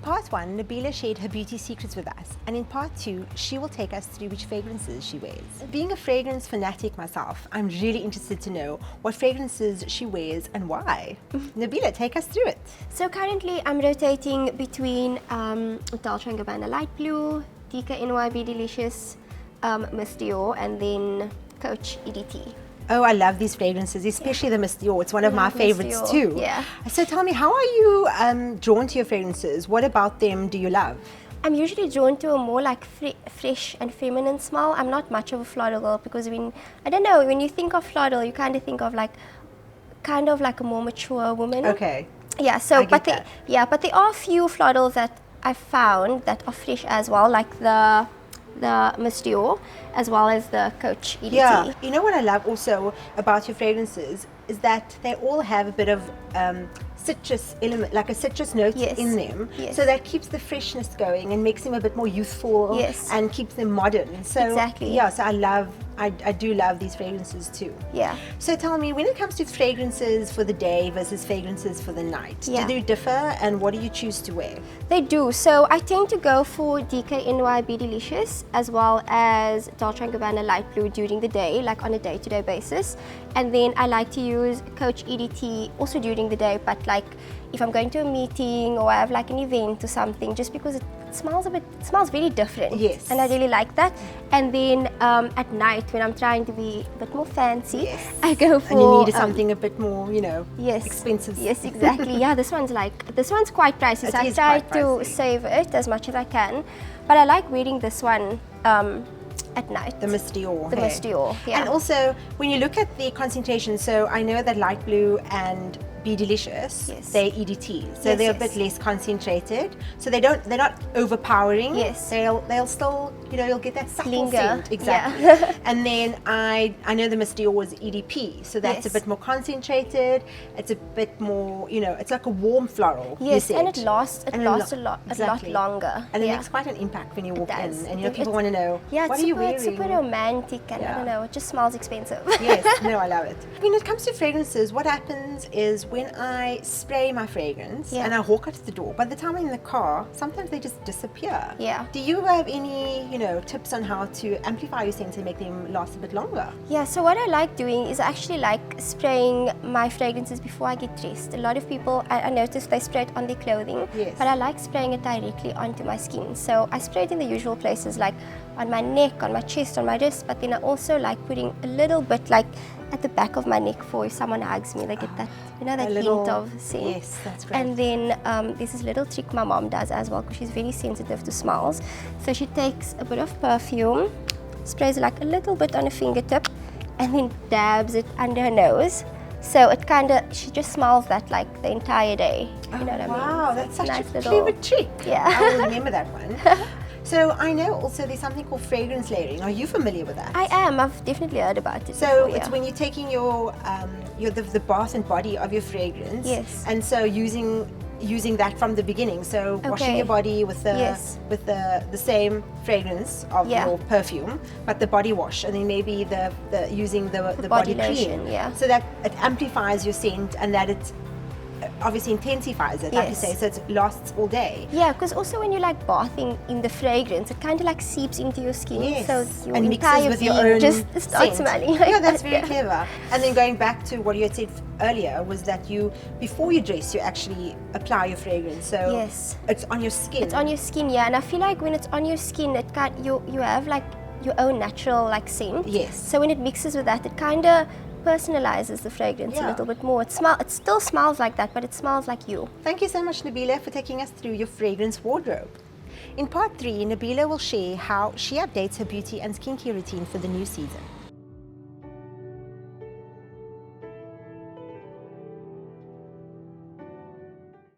part 1, Nabilah shared her beauty secrets with us, and in part 2, she will take us through which fragrances she wears. Being a fragrance fanatic myself, I'm really interested to know what fragrances she wears and why. Nabilah, take us through it. So currently I'm rotating between Dolce & Gabbana Light Blue, DKNY Delicious, Miss Dior, and then Coach EDT. Oh, I love these fragrances, especially the Miss Dior. It's one of my favorites too. Yeah. So tell me, how are you drawn to your fragrances? What about them do you love? I'm usually drawn to a more like fresh and feminine smell. I'm not much of a floral girl because I don't know, when you think of floral, you kind of think of like a more mature woman. Okay. Yeah. So, but there are a few florals that I found that are fresh as well, like the Miss Dior, as well as the Coach EDT. Yeah, you know what I love also about your fragrances is that they all have a bit of citrus element, like a citrus note in them. Yes. So that keeps the freshness going and makes them a bit more youthful and keeps them modern. So exactly. Yeah, so I do love these fragrances too. Yeah. So tell me, when it comes to fragrances for the day versus fragrances for the night, do they differ, and what do you choose to wear? They do. So I tend to go for DKNY Be Delicious as well as Dolce & Gabbana Light Blue during the day, like on a day-to-day basis. And then I like to use Coach EDT also during the day, but like if I'm going to a meeting or I have like an event or something, just because it smells very different. Yes. And I really like that. And then at night when I'm trying to be a bit more fancy, I go for... And you need something a bit more, you know, yes, expensive. Yes, exactly. Yeah, this one's quite pricey, so I try to save it as much as I can. But I like wearing this one at night. The Miss Dior. The Miss Dior, yeah. And also, when you look at the concentration, so I know that Light Blue and Be Delicious, they're EDT, so they're a bit less concentrated. So they're not overpowering. Yes. They'll still, you know, you'll get that subtle Linger. scent. Exactly. Yeah. And then I know the Miss Dior was EDP, so that's a bit more concentrated. It's a bit more, you know, it's like a warm floral. Yes, and it lasts a lot longer. And it makes quite an impact when you walk in, and you know, people want to know, what are you wearing? It's super romantic, and I don't know, it just smells expensive. Yes, no, I love it. When it comes to fragrances, what happens is when I spray my fragrance and I walk out the door, by the time I'm in the car, sometimes they just disappear. Yeah. Do you have any, you know, tips on how to amplify your scents and make them last a bit longer? Yeah, so what I like doing is I actually like spraying my fragrances before I get dressed. A lot of people, I notice they spray it on their clothing, but I like spraying it directly onto my skin. So I spray it in the usual places, like on my neck, on my chest, on my wrist, but then I also like putting a little bit like at the back of my neck for if someone hugs me, they get that, you know, that hint of scent. Yes, that's great. And then there's this little trick my mom does as well, because she's very sensitive to smells. So she takes a bit of perfume, sprays like a little bit on a fingertip, and then dabs it under her nose. So it she just smells that like the entire day. You know what I mean? Wow, that's such nice a clever trick. Yeah. I will remember that one. So I know also there's something called fragrance layering. Are you familiar with that? I am. I've definitely heard about it. So before, it's when you're taking the bath and body of your fragrance. Yes. And so using that from the beginning. So washing your body with the same fragrance of your perfume, but the body wash, and then maybe using the body lotion, cream. So that it amplifies your scent, and that it obviously intensifies it, like you say, so it lasts all day. Yeah, because also when you're like bathing in the fragrance, it kind of like seeps into your skin, so your and entire mixes with your own just starts smelling. Yeah, that's very clever. And then going back to what you had said earlier was that before you dress, you actually apply your fragrance. So it's on your skin. It's on your skin, yeah. And I feel like when it's on your skin, you have like your own natural like scent. Yes. So when it mixes with that, it kind of personalizes the fragrance a little bit more. It still smells like that, but it smells like you. Thank you so much, Nabilah, for taking us through your fragrance wardrobe. In part 3, Nabilah will share how she updates her beauty and skincare routine for the new season.